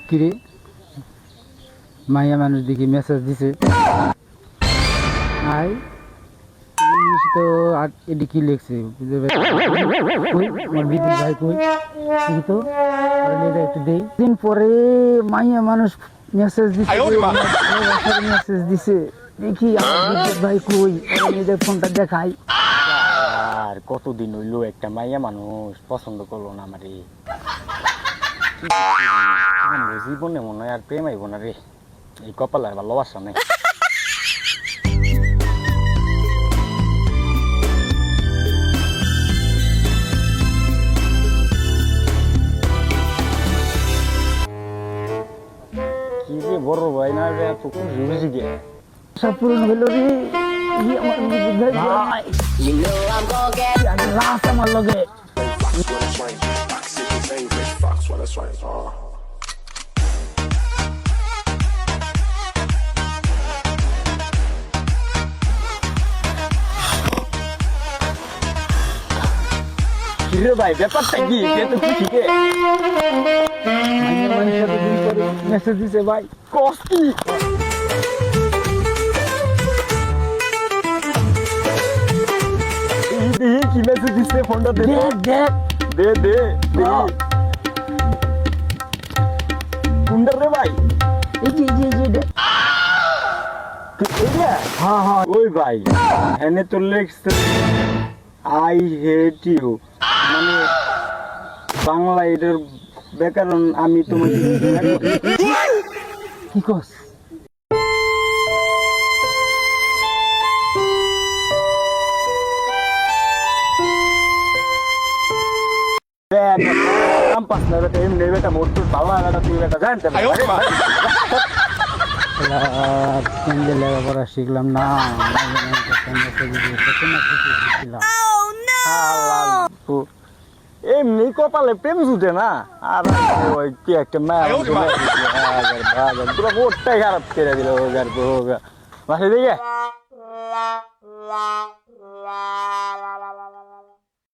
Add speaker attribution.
Speaker 1: কিরে মাইয়া মানুষ দেখি মেসেজ দিছে আই ইংলিশ তো আর এটি কি লিখছে কই আমার বিদ্যুৎ ভাই কই দেখি তো একটু দেই দিন পরে মাইয়া মানুষ মেসেজ দিছে মেসেজ দিছে দেখি আমার বিদ্যুৎ ভাই কই নিজের ফোনটা দেখাই
Speaker 2: আর কতদিন হইলো একটা মাইয়া মানুষ পছন্দ করলো না আমারে জীবনে মনে হয় আর প্রেম আইব না রে এই কপাল আর ভালোবাসা নেই কি রে বড় ভাই না রে এত খুশি হয়েছি গে
Speaker 1: সব পূরণ হইলো রে আমার বিদ্যুৎ ভাই লাস্ট আমার লগে
Speaker 2: কিরে ভাই ব্যাপারটা কি এত খুশি গে
Speaker 1: মেসেজ দিছে ভাই
Speaker 2: কষ্টি কি মেসেজ দিছে ফোনটা দে
Speaker 1: দেখ
Speaker 2: দে দে কুন্ডার রে ভাই
Speaker 1: এই যে
Speaker 2: হ্যাঁ হ্যাঁ ওই ভাই এনে তো লেখছে আই হেট ইউ মানে বাংলা এটার ব্যাকরণ আমি তোমাকে
Speaker 1: কি কস
Speaker 2: ক্যাম্পাস না বেটা এমনি বেটা মোট ভালো বেটা তুই বেটা জানতে
Speaker 1: কেন্দ্রে লেখাপড়া শিখলাম না
Speaker 2: এমনি কপালে প্রেম জুটে না আর ওই কি একটা মায়া পুরো মোটটাই খারাপ করে দিল বাসে দিকে